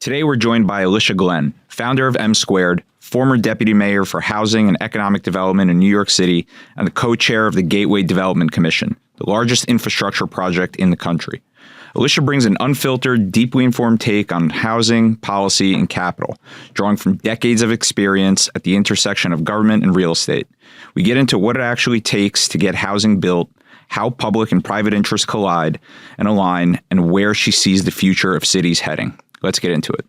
Today we're joined by Alicia Glen, founder of M Squared, former Deputy Mayor for Housing and Economic Development in New York City, and the co-chair of the Gateway Development Commission, the largest infrastructure project in the country. Alicia brings an unfiltered, deeply informed take on housing, policy, and capital, drawing from decades of experience at the intersection of government and real estate. We get into what it actually takes to get housing built, how public and private interests collide and align, and where she sees the future of cities heading. Let's get into it.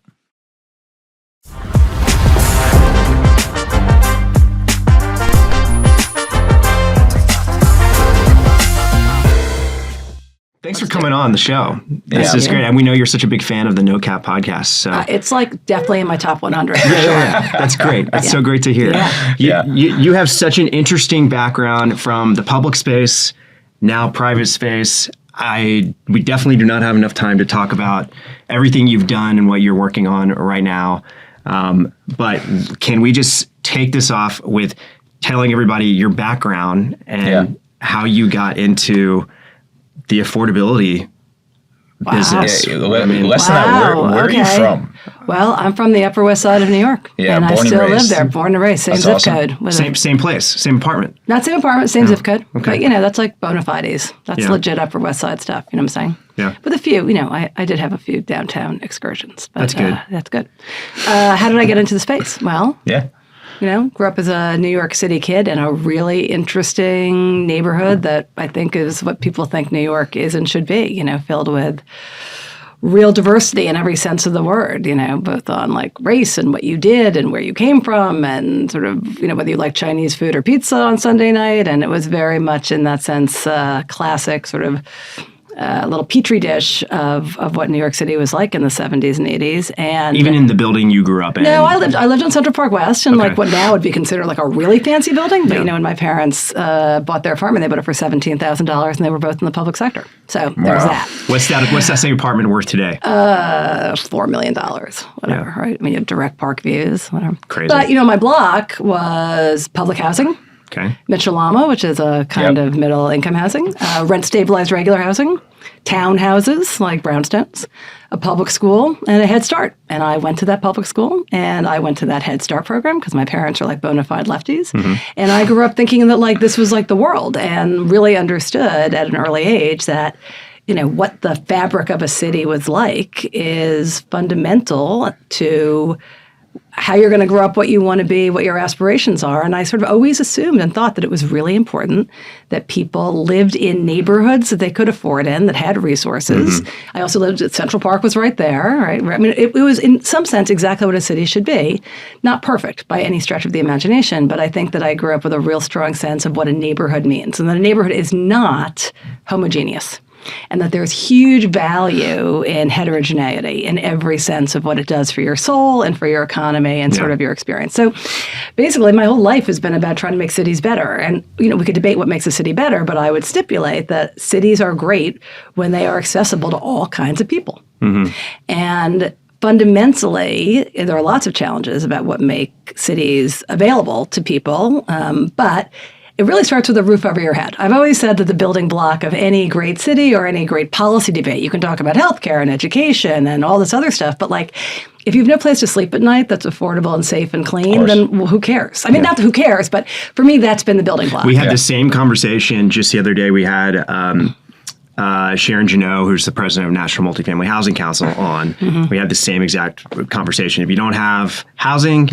Thanks for coming on the show. This is great. And we know you're such a big fan of the No Cap podcast. So it's like definitely in my top 100. Yeah. That's great. That's so great to hear. You have such an interesting background from the public space, now private space. We definitely do not have enough time to talk about everything you've done and what you're working on right now. But can we just take this off with telling everybody your background and how you got into the affordability business? Less than that. Where are you from? Well, I'm from the Upper West Side of New York. Yeah, and I still live there. Born and raised. Same That's zip awesome. code. Same place, same apartment. Not same apartment, same zip code. Okay. But, that's like bona fides. That's legit Upper West Side stuff. You know what I'm saying? Yeah. With a few, I did have a few downtown excursions. But, that's good. That's good. How did I get into the space? Well, grew up as a New York City kid in a really interesting neighborhood that I think is what people think New York is and should be, filled with real diversity in every sense of the word, both on like race and what you did and where you came from and sort of, whether you like Chinese food or pizza on Sunday night. And it was very much in that sense, classic sort of little petri dish of what New York City was like in the 70s and 80s. And even in the building you grew up in? No, I lived on Central Park West in like what now would be considered like a really fancy building. But, when my parents bought their farm and they bought it for $17,000 and they were both in the public sector. So there's that. What's that same apartment worth today? $4 million, whatever, right? I mean, you have direct park views, whatever. Crazy. But, my block was public housing. Okay. Mitchell-Lama, which is a kind of middle-income housing, rent-stabilized regular housing, townhouses like brownstones, a public school, and a Head Start. And I went to that public school, and I went to that Head Start program because my parents are like bona fide lefties. Mm-hmm. And I grew up thinking that like this was like the world and really understood at an early age that what the fabric of a city was like is fundamental to how you're going to grow up, what you want to be, what your aspirations are. And I sort of always assumed and thought that it was really important that people lived in neighborhoods that they could afford in, that had resources. Mm-hmm. I also lived at Central Park was right there, right? I mean, it was in some sense exactly what a city should be. Not perfect by any stretch of the imagination, but I think that I grew up with a real strong sense of what a neighborhood means. And that a neighborhood is not homogeneous. And that there's huge value in heterogeneity in every sense of what it does for your soul and for your economy and sort of your experience. So basically, my whole life has been about trying to make cities better. And, we could debate what makes a city better, but I would stipulate that cities are great when they are accessible to all kinds of people. Mm-hmm. And fundamentally, there are lots of challenges about what make cities available to people, but it really starts with a roof over your head. I've always said that the building block of any great city or any great policy debate, you can talk about healthcare and education and all this other stuff, but like if you have no place to sleep at night that's affordable and safe and clean, then who cares? I mean, not who cares, but for me, that's been the building block. We had the same conversation just the other day. We had Sharon Janot, who's the president of National Multifamily Housing Council, on. Mm-hmm. We had the same exact conversation. If you don't have housing,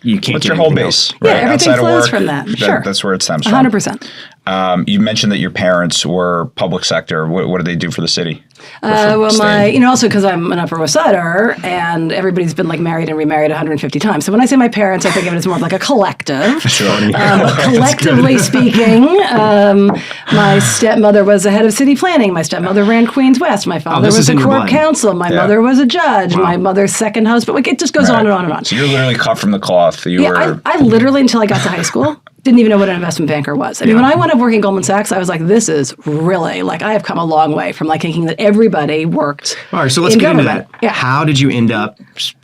you can't What's get your whole base? Right? Yeah, everything Outside flows of work, from that. Sure. That's where it stems from. 100%. You mentioned that your parents were public sector. What did they do for the city? Also because I'm an Upper West Sider and everybody's been like married and remarried 150 times. So when I say my parents, I think of it as more of like a collective. Collectively speaking, my stepmother was the head of city planning. My stepmother ran Queens West. My father was the court counsel. My mother was a judge. Wow. My mother's second husband. Like, it just goes on and on and on. So you're literally cut from the cloth. I literally, until I got to high school, didn't even know what an investment banker was. I mean, when I went up working at Goldman Sachs, I was like, this is really, like, I have come a long way from, like, thinking that everybody worked All right, so let's get into that. Yeah. How did you end up,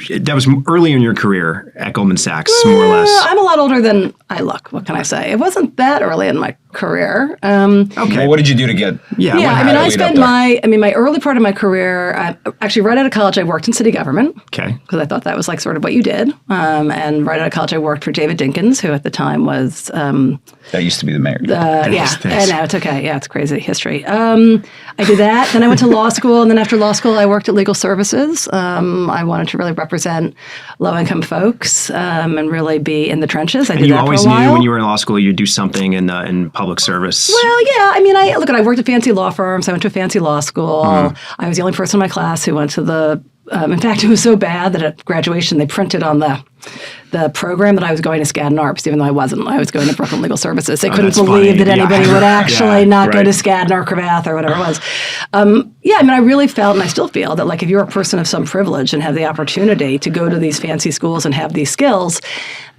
that was early in your career at Goldman Sachs, more or less? I'm a lot older than I look. What can I say? It wasn't that early in my career. Okay. Well, what did you do to get? I spent my early part of my career, actually right out of college, I worked in city government. Okay. Because I thought that was like sort of what you did. And right out of college, I worked for David Dinkins, who at the time was... that used to be the mayor. I know, it's okay. Yeah, it's crazy history. I did that. Then I went to law school. And then after law school, I worked at legal services. I wanted to really represent low-income folks and really be in the trenches. I did that for a while. And you always knew when you were in law school, you'd do something in public service. Well, yeah. I mean, I worked at fancy law firms. I went to a fancy law school. I was the only person in my class who went to the... in fact, it was so bad that at graduation, they printed on the program that I was going to Skadden Arps, even though I wasn't. I was going to Brooklyn Legal Services. They couldn't believe that anybody would actually go to Skadden or Cravath or whatever it was. I really felt, and I still feel, that like if you're a person of some privilege and have the opportunity to go to these fancy schools and have these skills,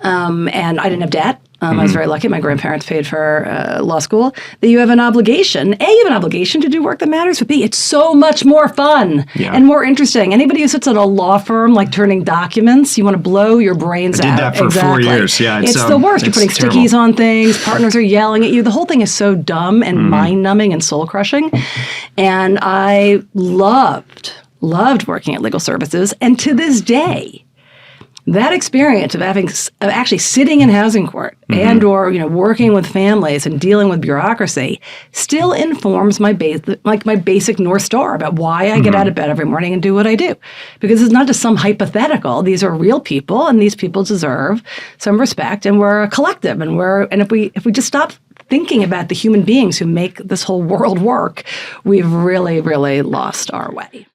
and I didn't have debt. I was very lucky. My grandparents paid for law school. That you have an obligation. A, you have an obligation to do work that matters. But B, it's so much more fun and more interesting. Anybody who sits at a law firm, like turning documents, you want to blow your brains out. I did that for 4 years. Yeah, it's the worst. You're putting stickies on things. Partners are yelling at you. The whole thing is so dumb and mind-numbing and soul-crushing. And I loved working at legal services. And to this day, that experience of actually sitting in housing court and or working with families and dealing with bureaucracy still informs my basic North Star about why I get out of bed every morning and do what I do. Because it's not just some hypothetical. These are real people, and these people deserve some respect, and we're a collective, and if we just stop thinking about the human beings who make this whole world work, we've really, really lost our way.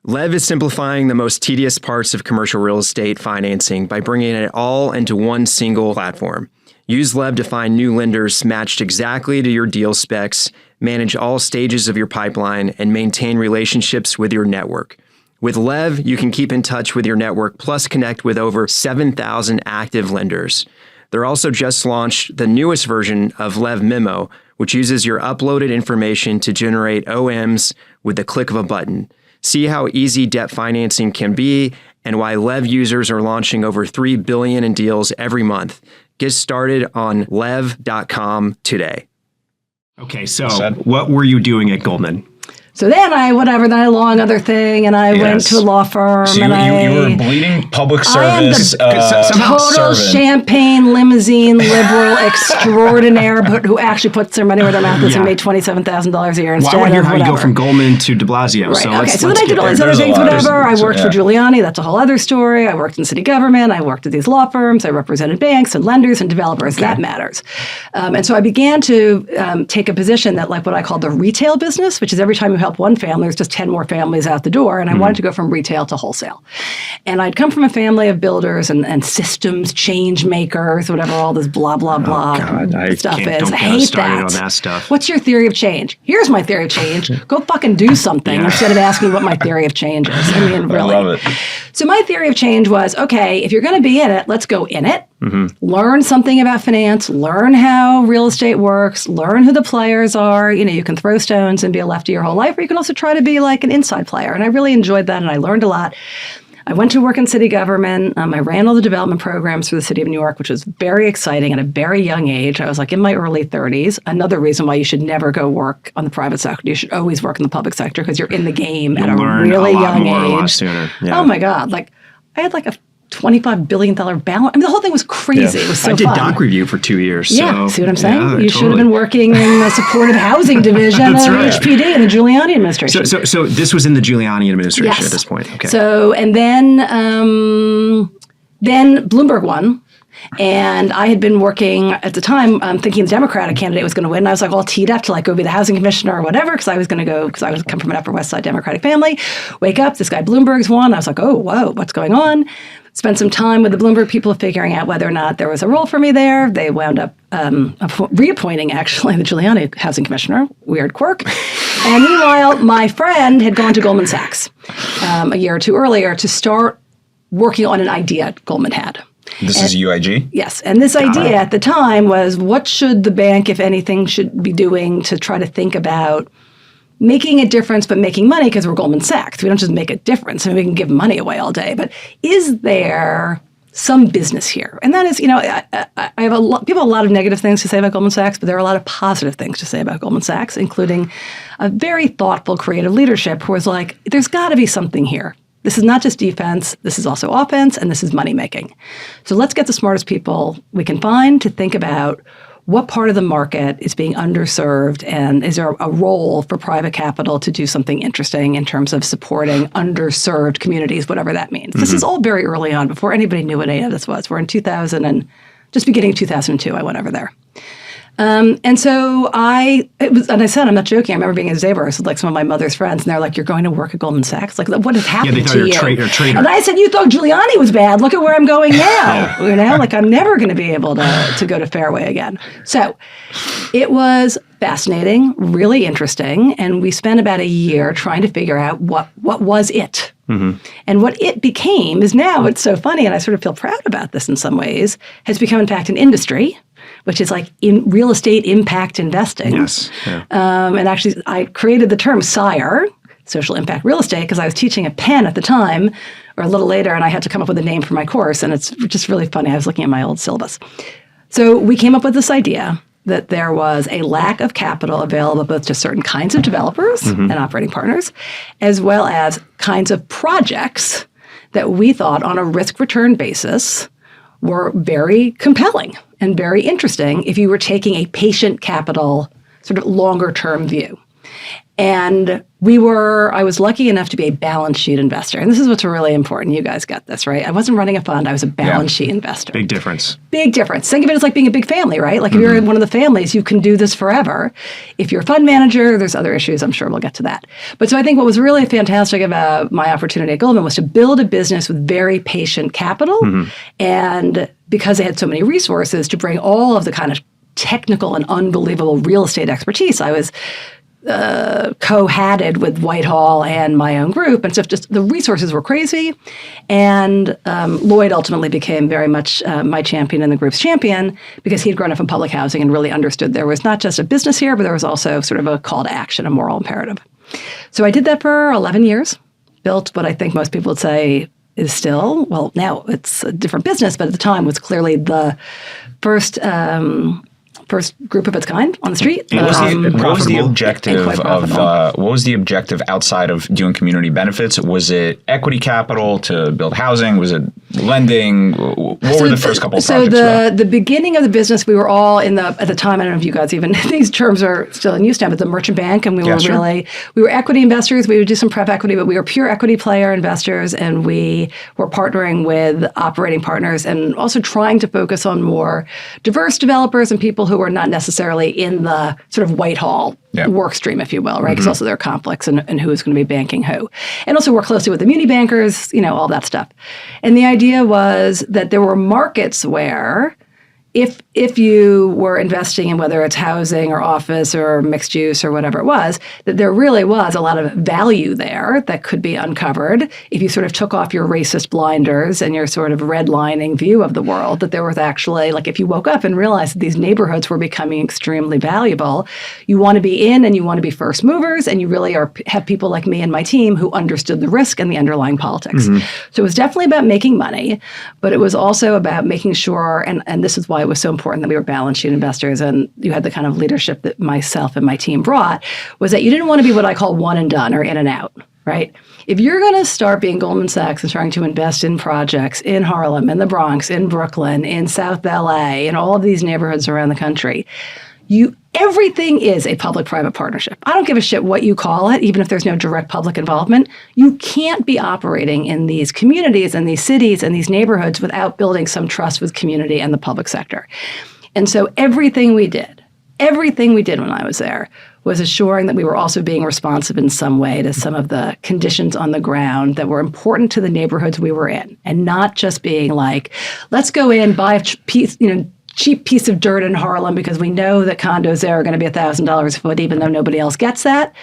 Lev is simplifying the most tedious parts of commercial real estate financing by bringing it all into one single platform. Use Lev to find new lenders matched exactly to your deal specs, manage all stages of your pipeline, and maintain relationships with your network. With Lev, you can keep in touch with your network, plus connect with over 7,000 active lenders. They're also just launched the newest version of Lev Memo, which uses your uploaded information to generate OMs with the click of a button. See how easy debt financing can be and why Lev users are launching over $3 billion in deals every month. Get started on lev.com today. Okay, so what were you doing at Goldman? So then I long other thing, and I went to a law firm. So you were bleeding public service. Total champagne limousine liberal extraordinaire, but who actually puts their money where their mouth is and made $27,000 a year instead. Well, I want to hear how you go from Goldman to de Blasio. Right. So then I did all these other things, whatever. I worked for Giuliani. That's a whole other story. I worked in city government. I worked at these law firms. I represented banks and lenders and developers. Okay. That matters. And so I began to take a position that, like what I call the retail business, which is every time you help one family, there's just 10 more families out the door. And I wanted to go from retail to wholesale. And I'd come from a family of builders and systems change makers, whatever all this blah, blah, blah stuff is. I hate that. On that stuff. What's your theory of change? Here's my theory of change. Go fucking do something instead of asking what my theory of change is. I mean, really. I love it. So my theory of change was, okay, if you're going to be in it, let's go in it. Learn something about finance, learn how real estate works, learn who the players are. You can throw stones and be a lefty your whole life, or you can also try to be like an inside player. And I really enjoyed that, and I learned a lot. I went to work in city government. I ran all the development programs for the city of New York, which was very exciting at a very young age. I was like in my early 30s. Another reason why you should never go work on the private sector. You should always work in the public sector because you're in the game at a really young age. A lot sooner. Yeah. Oh my God. Like I had like a $25 billion balance. I mean, the whole thing was crazy. It was so fun. I did doc review for 2 years. Yeah, see what I'm saying? You should have been working in the supportive housing division of HPD in the Giuliani administration. So this was in the Giuliani administration at this point. Okay. So, and then Bloomberg won. And I had been working at the time, thinking the Democratic candidate was going to win. And I was like all teed up to like go be the housing commissioner or whatever, because I was going to go, because I was come from an Upper West Side Democratic family. Wake up, this guy Bloomberg's won. I was like, oh, whoa, what's going on? Spent some time with the Bloomberg people figuring out whether or not there was a role for me there. They wound up reappointing, actually, the Giuliani housing commissioner. Weird quirk. And meanwhile, my friend had gone to Goldman Sachs a year or two earlier to start working on an idea Goldman had. This is UIG? Yes. And this idea at the time was, what should the bank, if anything, should be doing to try to think about making a difference but making money, because we're Goldman Sachs. We don't just make a difference. I mean, we can give money away all day. But is there some business here. And that is, I have people have a lot of negative things to say about Goldman Sachs, but there are a lot of positive things to say about Goldman Sachs, including a very thoughtful, creative leadership who was like, there's got to be something here. This is not just defense, this is also offense, and this is money making. So let's get the smartest people we can find to think about what part of the market is being underserved, and is there a role for private capital to do something interesting in terms of supporting underserved communities, whatever that means. This is all very early on, before anybody knew what any of this was. We're in 2000 and just beginning of 2002, I went over there. And so and I said, I'm not joking. I remember being at Zabers with like some of my mother's friends, and they're like, "You're going to work at Goldman Sachs? Like, what has happened to you?" Yeah, they thought you're a traitor. And I said, "You thought Giuliani was bad. Look at where I'm going now. Like I'm never going to be able to go to Fairway again." So it was fascinating, really interesting, and we spent about a year trying to figure out what was it. And what it became is now, it's so funny, and I sort of feel proud about this in some ways, has become in fact an industry, which is like in real estate impact investing. Yes. Yeah. And actually, I created the term SIRE, social impact real estate, because I was teaching at Penn at the time, or a little later, and I had to come up with a name for my course. And it's just really funny. I was looking at my old syllabus. So we came up with this idea that there was a lack of capital available both to certain kinds of developers and operating partners, as well as kinds of projects that we thought on a risk-return basis were very compelling and very interesting if you were taking a patient capital sort of longer-term view. And I was lucky enough to be a balance sheet investor. And this is what's really important. You guys got this, right? I wasn't running a fund. I was a balance sheet investor. Big difference. Big difference. Think of it as like being a big family, right? Like if you're in one of the families, you can do this forever. If you're a fund manager, there's other issues. I'm sure we'll get to that. But so I think what was really fantastic about my opportunity at Goldman was to build a business with very patient capital. And because they had so many resources, to bring all of the kind of technical and unbelievable real estate expertise. I was co-hatted with Whitehall and my own group. And so just the resources were crazy. And Lloyd ultimately became very much my champion and the group's champion, because he'd grown up in public housing and really understood there was not just a business here, but there was also sort of a call to action, a moral imperative. So I did that for 11 years, built what I think most people would say is still, well, now it's a different business, but at the time was clearly the first group of its kind on the street. What was the objective outside of doing community benefits? Was it equity capital to build housing? Was it lending? What were the first couple of projects? So the beginning of the business, we were all at the time, I don't know if you guys even, these terms are still in use now, but the merchant bank, and we were equity investors. We would do some pref equity, but we were pure equity player investors, and we were partnering with operating partners and also trying to focus on more diverse developers and people who were not necessarily in the sort of Whitehall work stream, if you will, right? Because also there are conflicts and who is going to be banking who. And also work closely with the muni bankers, all that stuff. And the idea was that there were markets where if you were investing in whether it's housing or office or mixed use or whatever it was, that there really was a lot of value there that could be uncovered if you sort of took off your racist blinders and your sort of redlining view of the world, that there was actually, like if you woke up and realized that these neighborhoods were becoming extremely valuable, you want to be in and you want to be first movers, and you really have people like me and my team who understood the risk and the underlying politics. So it was definitely about making money, but it was also about making sure, and this is why it was so important that we were balance sheet investors, and you had the kind of leadership that myself and my team brought, was that you didn't want to be what I call one and done or in and out, right? If you're going to start being Goldman Sachs and trying to invest in projects in Harlem, in the Bronx, in Brooklyn, in South LA, in all of these neighborhoods around the country, everything is a public-private partnership. I don't give a shit what you call it, even if there's no direct public involvement. You can't be operating in these communities and these cities and these neighborhoods without building some trust with community and the public sector. And so everything we did when I was there was assuring that we were also being responsive in some way to some of the conditions on the ground that were important to the neighborhoods we were in, and not just being like, let's go in, buy a piece, cheap piece of dirt in Harlem because we know that condos there are going to be $1,000 a foot, even though nobody else gets that.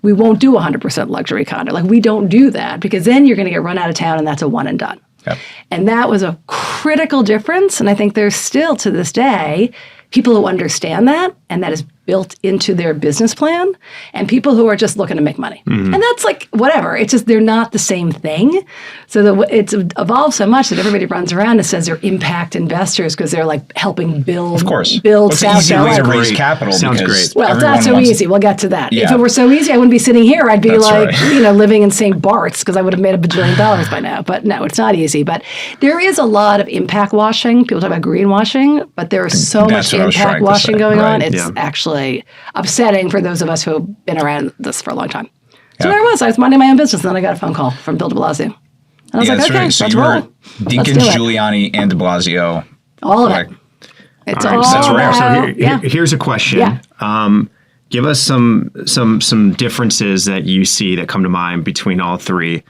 We won't do 100% luxury condo. Like, we don't do that, because then you're going to get run out of town, and that's a one and done. Yep. And that was a critical difference. And I think there's still, to this day, people who understand that, and that is built into their business plan, and people who are just looking to make money. And that's like, whatever. It's just, they're not the same thing. So it's evolved so much that everybody runs around and says they're impact investors because they're like helping build. Of course. Build it's an easy South way to LA. raise capital. Sounds because great. Well, it's not so easy. We'll get to that. Yeah. If it were so easy, I wouldn't be sitting here. I'd be That's like, right. living in St. Bart's because I would have made $1 bajillion by now. But no, it's not easy. But there is a lot of impact washing. People talk about greenwashing, but there is so That's much what I was trying impact to washing say. going on. Right. It's Yeah. actually upsetting for those of us who have been around this for a long time. So Yeah. there I was. I was minding my own business, and then I got a phone call from Bill de Blasio. And I was like, that's okay, right. So let's you roll. were Let's Dinkins, do it. Giuliani, and de Blasio. All of Like, it. It's All all right, that's rare. about, So yeah. here's a question. Yeah. Give us some differences that you see that come to mind between all three.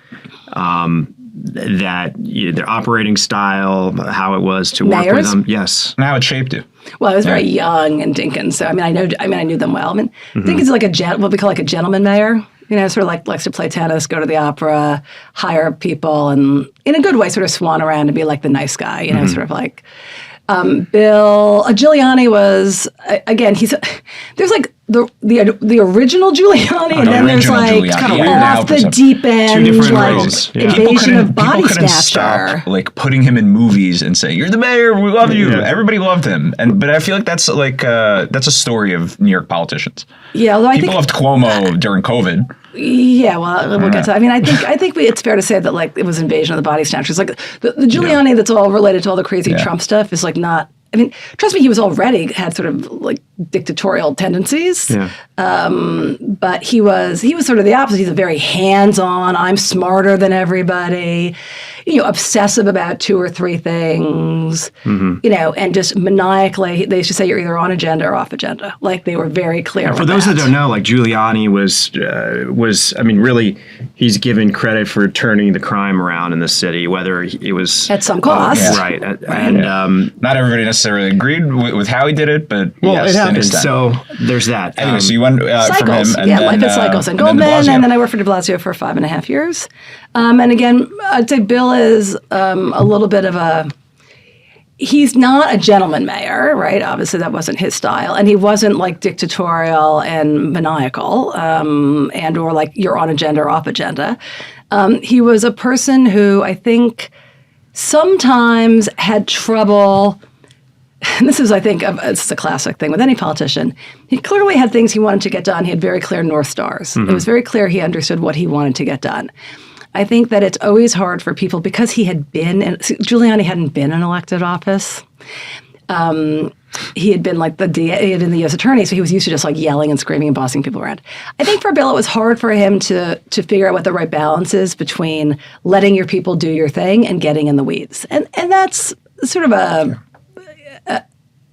Their operating style, how it was to work with Mayors? them. Yes. and how it shaped you. Well, I was very young in Dinkins, so I knew them well. Dinkins is like what we call like a gentleman mayor. Sort of like likes to play tennis, go to the opera, hire people, and in a good way, sort of swan around and be like the nice guy. Sort of like Bill Giuliani was again. There's like the original Giuliani, and then there's original like Giuliani. It's kinda weird now off for the some- deep end, different like roles. Yeah. invasion of body people couldn't snatcher. stop like putting him in movies and saying, "You're the mayor, we love you." Yeah. Everybody loved him, but I feel like that's like that's a story of New York politicians. Yeah, although I People think loved Cuomo during COVID. yeah, well, we'll get to. I think it's fair to say that like it was invasion of the body snatchers. Like the Giuliani that's all related to all the crazy Yeah. Trump stuff is like not. Trust me, he was already had sort of like dictatorial tendencies. Yeah. But he was sort of the opposite. He's a very hands-on. I'm smarter than everybody. Obsessive about 2 or 3 things. And just maniacally. They used to say you're either on agenda or off agenda. Like they were very clear. For with those that that don't know, like Giuliani was really, he's given credit for turning the crime around in the city, whether it was at some cost. yeah. right, and Not everybody necessarily agreed with how he did it, but well, yes, it to an happened. extent. So there's that. Anyway, so you went from him, Cycles, and yeah, then, life is cycles, and then de Goldman, Blasio. and then I worked for de Blasio for 5.5 years. And again, I'd say Bill is a little bit of he's not a gentleman mayor, right? Obviously, that wasn't his style, and he wasn't like dictatorial and maniacal, and or like you're on agenda or off agenda. He was a person who I think sometimes had trouble. And this is, I think, it's a classic thing with any politician. He clearly had things he wanted to get done. He had very clear North Stars. It was very clear he understood what he wanted to get done. I think that it's always hard for people because Giuliani hadn't been in elected office. He had been like he had been the U.S. attorney, so he was used to just like yelling and screaming and bossing people around. I think for Bill, it was hard for him to figure out what the right balance is between letting your people do your thing and getting in the weeds. And that's sort of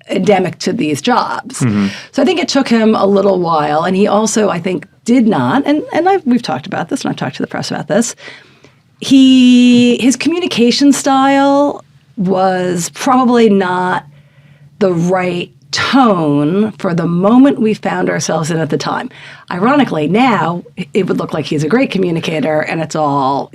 endemic to these jobs. So I think it took him a little while, and he also, I think, did not, and we've talked about this, and I've talked to the press about this, his communication style was probably not the right tone for the moment we found ourselves in at the time. Ironically, now it would look like he's a great communicator and it's all,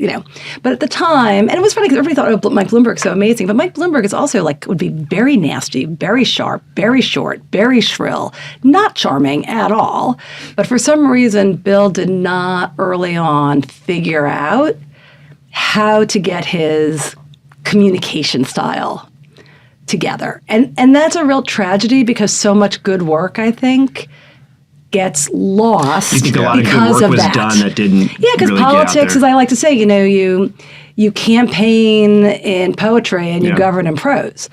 But at the time, and it was funny because everybody thought, Mike Bloomberg's so amazing, but Mike Bloomberg is also would be very nasty, very sharp, very short, very shrill, not charming at all. But for some reason, Bill did not early on figure out how to get his communication style together. And that's a real tragedy because so much good work, I think, gets lost. You think a lot of good because work was that. done that didn't Yeah, because really get out politics, there. as I like to say, you campaign in poetry and you Yeah. govern in prose.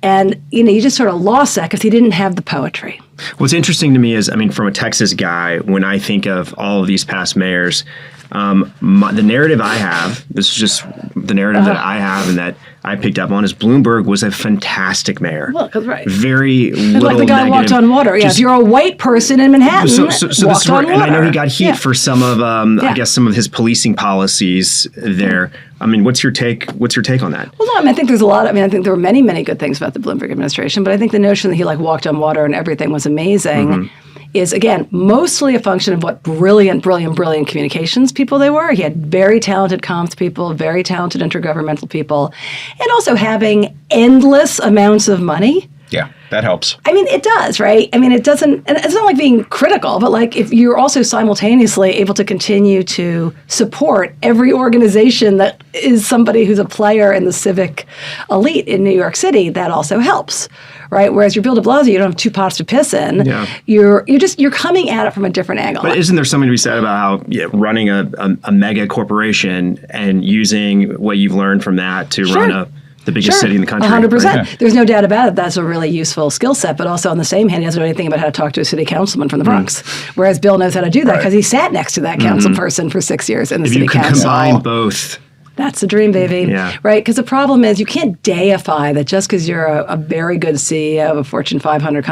And, you just sort of lost that because he didn't have the poetry. What's interesting to me is, from a Texas guy, when I think of all of these past mayors, the narrative I have, this is just the narrative that I have and that I picked up on, is Bloomberg was a fantastic mayor. Well, that's right. Very little Like the guy who walked negative. on water. Yeah, Just- if you're a white person in Manhattan, So this walked is where, on water. and I know he got heat Yeah. for some of, Yeah. I guess, some of his policing policies there. What's your take? What's your take on that? Well, no, I think there's a lot. I think there were many, many good things about the Bloomberg administration, but I think the notion that he walked on water and everything was amazing is, again, mostly a function of what brilliant communications people they were. He had very talented comms people, very talented intergovernmental people, and also having endless amounts of money. Yeah, that helps. I mean, it does, right? I mean, it doesn't, and it's not like being critical, but like if you're also simultaneously able to continue to support every organization that is somebody who's a player in the civic elite in New York City, that also helps, right? Whereas your Bill de Blasio, you don't have two pots to piss in. Yeah. You're coming at it from a different angle. But isn't there something to be said about how running a mega corporation and using what you've learned from that to run the biggest city in the country? 100%. Right? There's no doubt about it. That's a really useful skill set. But also on the same hand, he doesn't know anything about how to talk to a city councilman from the Bronx. Whereas Bill knows how to do that because he sat next to that council person for 6 years in the city council. If you could combine both. That's the dream, baby. Yeah. Right? Because the problem is you can't deify that just because you're a very good CEO of a Fortune 500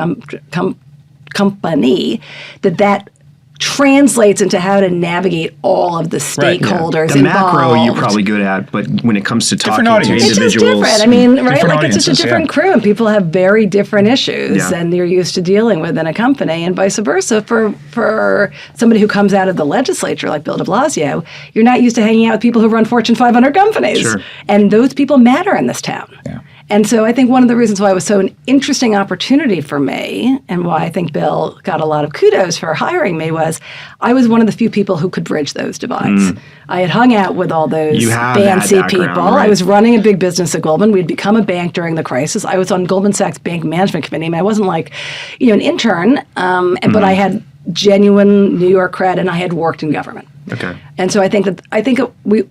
company, that translates into how to navigate all of the stakeholders The involved. macro you're probably good at, but when it comes to talking to individuals, it's just different. I mean, right? Like it's just a different yeah. crew, and people have very different issues than you're used to dealing with in a company, and vice versa. For somebody who comes out of the legislature like Bill de Blasio, you're not used to hanging out with people who run Fortune 500 companies, and those people matter in this town. Yeah. And so I think one of the reasons why it was so an interesting opportunity for me and why I think Bill got a lot of kudos for hiring me was I was one of the few people who could bridge those divides. I had hung out with all those fancy people. Right? I was running a big business at Goldman. We'd become a bank during the crisis. I was on Goldman Sachs Bank Management Committee. I mean, I wasn't like, an intern, but I had genuine New York cred and I had worked in government. Okay. And so I think we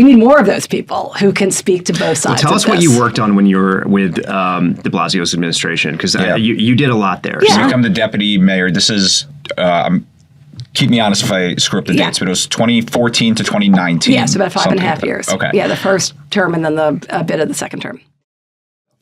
need more of those people who can speak to both sides. Tell us what you worked on when you were with de Blasio's administration, because you did a lot there. So you become the deputy mayor. This is, keep me honest if I screw up the dates, but it was 2014 to 2019. Yeah, so about 5.5 years. Okay. Yeah, the first term and then a bit of the second term.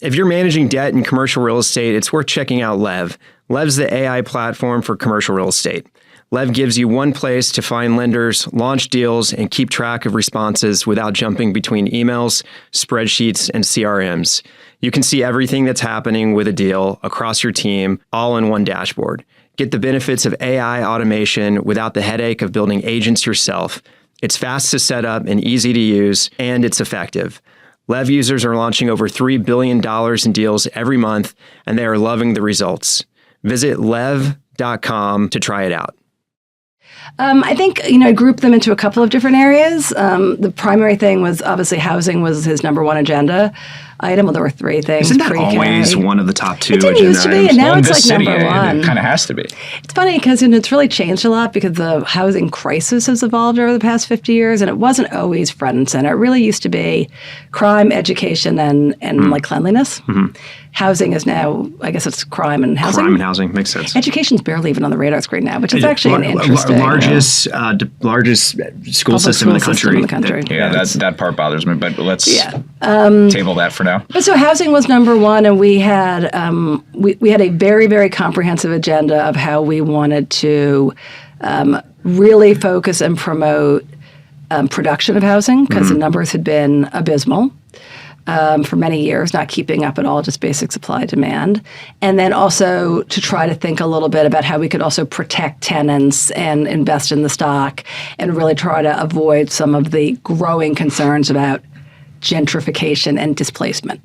If you're managing debt in commercial real estate, it's worth checking out Lev. Lev's the AI platform for commercial real estate. Lev gives you one place to find lenders, launch deals, and keep track of responses without jumping between emails, spreadsheets, and CRMs. You can see everything that's happening with a deal across your team, all in one dashboard. Get the benefits of AI automation without the headache of building agents yourself. It's fast to set up and easy to use, and it's effective. Lev users are launching over $3 billion in deals every month, and they are loving the results. Visit lev.com to try it out. I think, I grouped them into a couple of different areas. The primary thing was obviously housing was his number one agenda item. Well, there were three things. Isn't that always one of the top two agenda items? It didn't used to be, and now it's like number one. It kind of has to be. It's funny because it's really changed a lot because the housing crisis has evolved over the past 50 years, and it wasn't always front and center. It really used to be crime, education, and like cleanliness. Mm-hmm. Housing is now, I guess it's crime and housing. Crime and housing, makes sense. Education's barely even on the radar screen now, which is actually an interesting. Largest school system in the country. That part bothers me, but let's table that for now. But so housing was number one, and we had we had a very, very comprehensive agenda of how we wanted to really focus and promote production of housing because the numbers had been abysmal. For many years, not keeping up at all, just basic supply demand. And then also to try to think a little bit about how we could also protect tenants and invest in the stock and really try to avoid some of the growing concerns about gentrification and displacement.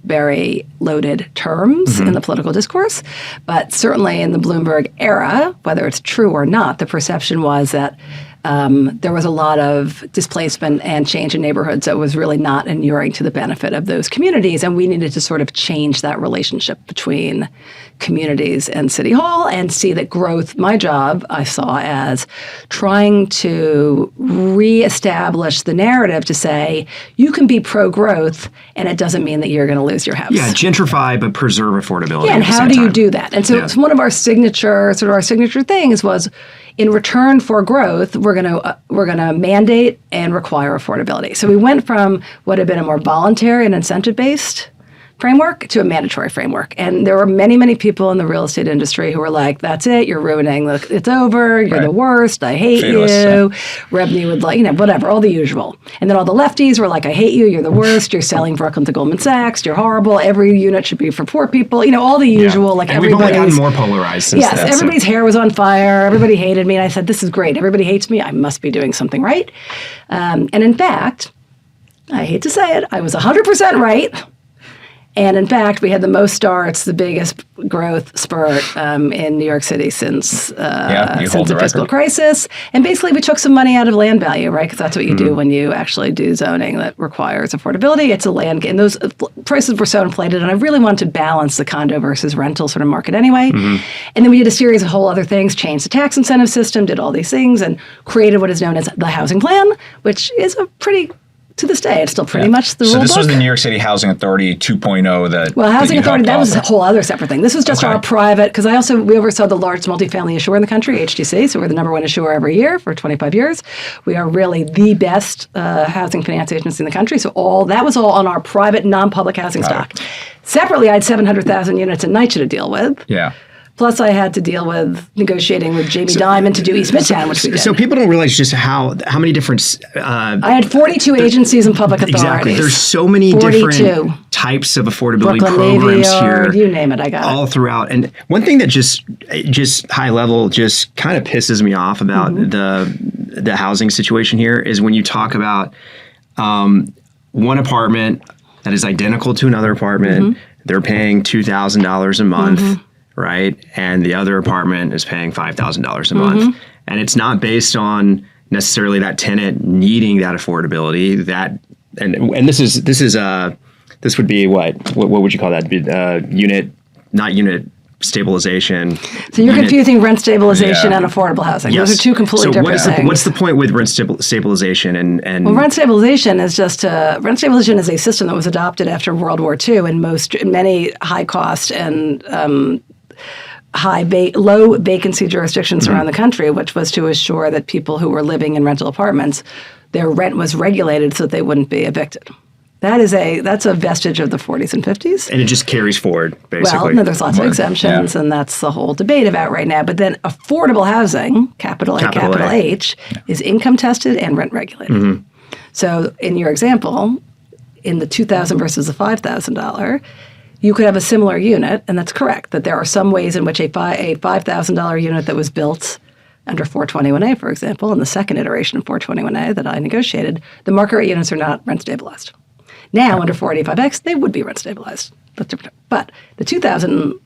Very loaded terms in the political discourse. But certainly in the Bloomberg era, whether it's true or not, the perception was that there was a lot of displacement and change in neighborhoods that was really not inuring to the benefit of those communities. And we needed to sort of change that relationship between communities and City Hall and see that growth, my job, I saw as trying to reestablish the narrative to say, you can be pro-growth and it doesn't mean that you're going to lose your house. Yeah, gentrify but preserve affordability. Yeah, and how do you do that? And so it's one of our signature things was, in return for growth, we're going to mandate and require affordability. So we went from what had been a more voluntary and incentive-based framework to a mandatory framework. And there were many, many people in the real estate industry who were like, that's it, you're ruining, it's over, you're the worst, I hate you. Revenue would whatever, all the usual. And then all the lefties were like, I hate you, you're the worst, you're selling Brooklyn to Goldman Sachs, you're horrible, every unit should be for poor people, all the usual. Like, and we've only gotten more polarized since that. Yes, everybody's hair was on fire, everybody hated me, and I said, this is great, everybody hates me, I must be doing something right. And in fact, I hate to say it, I was 100% right. And in fact, we had the most starts, the biggest growth spurt in New York City since the fiscal crisis. And basically, we took some money out of land value, right? Because that's what you do when you actually do zoning that requires affordability. It's a land gain. Those prices were so inflated, and I really wanted to balance the condo versus rental sort of market anyway. And then we did a series of whole other things, changed the tax incentive system, did all these things, and created what is known as the housing plan, which is a pretty... To this day, it's still pretty much the rule book. So this was the New York City Housing Authority 2.0 that... Well, Housing Authority, that was a whole other separate thing. This was just our private, because we oversaw the largest multifamily issuer in the country, HTC, so we're the number one issuer every year for 25 years. We are really the best housing finance agency in the country, so that was all on our private, non-public housing stock. Separately, I had 700,000 units in NYCHA to deal with. Yeah. Plus, I had to deal with negotiating with Jamie Dimon to do East Midtown, which we did. So people don't realize just how many different... I had 42 agencies and public authorities. Exactly. There's so many 42. Different types of affordability Brooklyn, programs Navy here. Yard, you name it, I got all throughout. And one thing that just high level just kind of pisses me off about the housing situation here is when you talk about one apartment that is identical to another apartment, they're paying $2,000 a month. Right, and the other apartment is paying $5,000 a month, and it's not based on necessarily that tenant needing that affordability. And this would be what would you call that? Unit stabilization. So you're confusing rent stabilization and affordable housing. Yes. Those are two completely different things. What's the point with rent stabilization? And well, rent stabilization is rent stabilization is a system that was adopted after World War II in many high cost and low vacancy jurisdictions around the country, which was to assure that people who were living in rental apartments, their rent was regulated so that they wouldn't be evicted. That's a vestige of the 40s and 50s. And it just carries forward, basically. Well, no, there's lots of exemptions, and that's the whole debate about right now. But then affordable housing, capital H, is income tested and rent regulated. So in your example, in the $2,000 versus the $5,000, you could have a similar unit, and that's correct, that there are some ways in which a $5,000 unit that was built under 421A, for example, in the second iteration of 421A that I negotiated, the market rate units are not rent stabilized. Now, under 485X, they would be rent stabilized. But the 2,000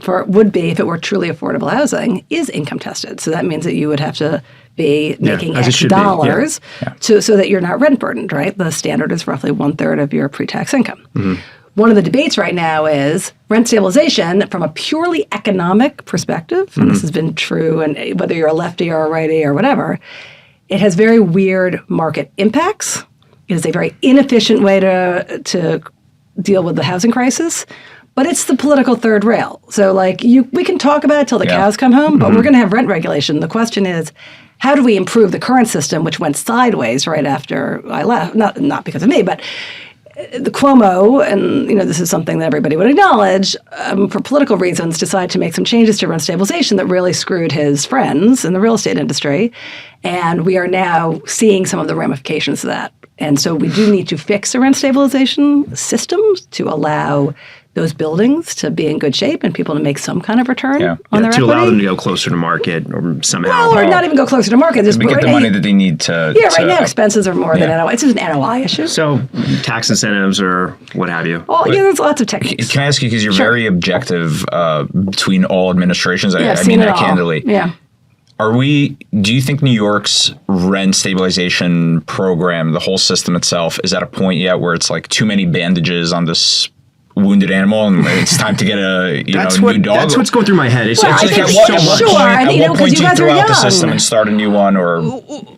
would be, if it were truly affordable housing, is income tested. So that means that you would have to be making X dollars so that you're not rent burdened, right? The standard is roughly 1/3 of your pre-tax income. One of the debates right now is rent stabilization from a purely economic perspective, and this has been true, and whether you're a lefty or a righty or whatever, it has very weird market impacts. It is a very inefficient way to deal with the housing crisis, but it's the political third rail. So we can talk about it till the cows come home, but we're going to have rent regulation. The question is, how do we improve the current system, which went sideways right after I left? Not because of me, but the Cuomo, and this is something that everybody would acknowledge, for political reasons, decided to make some changes to rent stabilization that really screwed his friends in the real estate industry. And we are now seeing some of the ramifications of that. And so we do need to fix the rent stabilization systems to allow those buildings to be in good shape and people to make some kind of return on their equity. To allow them to go closer to market or somehow. Well, or not even go closer to market. Just get the money that they need to... Yeah, right now expenses are more than NOI. It's just an NOI issue. So tax incentives or what have you. Well, there's lots of techniques. Can I ask you, because you're very objective between all administrations, I mean that candidly. Yeah. Do you think New York's rent stabilization program, the whole system itself, is at a point yet where it's like too many bandages on this wounded animal and it's time to get a new dog? That's what's going through my head. It's at what point do you throw out the system and start a new one, or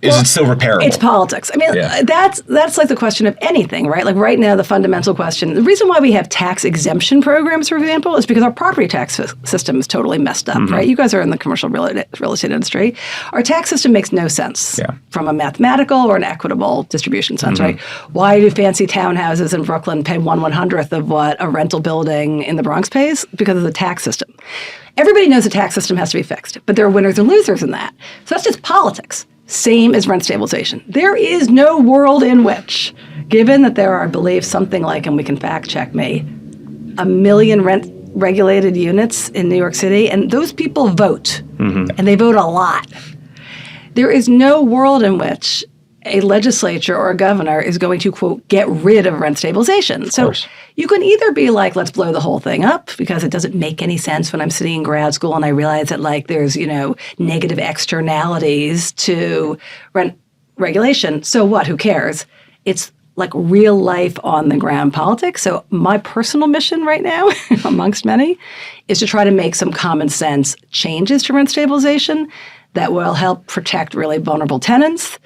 is it still repairable? It's politics. I mean, that's like the question of anything, right? Like right now, the fundamental question, the reason why we have tax exemption programs, for example, is because our property tax system is totally messed up, right? You guys are in the commercial real estate industry. Our tax system makes no sense from a mathematical or an equitable distribution sense, right? Why do fancy townhouses in Brooklyn pay 1/100th of what a rental building in the Bronx pays? Because of the tax system. Everybody knows the tax system has to be fixed, but there are winners and losers in that. So that's just politics. Same as rent stabilization. There is no world in which, given that there are, I believe, something like, and we can fact check me, 1 million rent regulated units in New York City, and those people vote, and they vote a lot. There is no world in which a legislature or a governor is going to, quote, get rid of rent stabilization. So you can either be like, let's blow the whole thing up because it doesn't make any sense when I'm sitting in grad school and I realize that like there's, negative externalities to rent regulation. So what? Who cares? It's like real life on the ground politics. So my personal mission right now, amongst many, is to try to make some common sense changes to rent stabilization that will help protect really vulnerable tenants,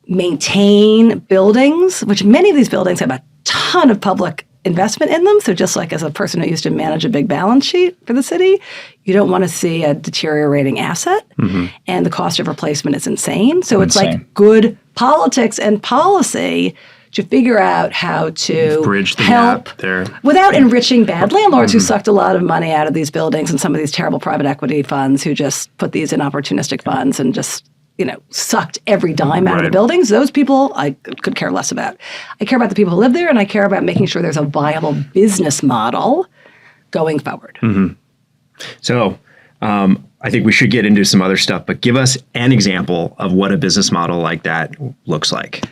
maintain buildings, which many of these buildings have a ton of public investment in them. So just like as a person who used to manage a big balance sheet for the city, you don't want to see a deteriorating asset. And the cost of replacement is insane. So it's like good politics and policy to figure out how to bridge the help gap there without enriching bad landlords who sucked a lot of money out of these buildings and some of these terrible private equity funds who just put these in opportunistic funds and just sucked every dime out of the buildings. Those people I could care less about. I care about the people who live there, and I care about making sure there's a viable business model going forward. So I think we should get into some other stuff, but give us an example of what a business model like that looks like.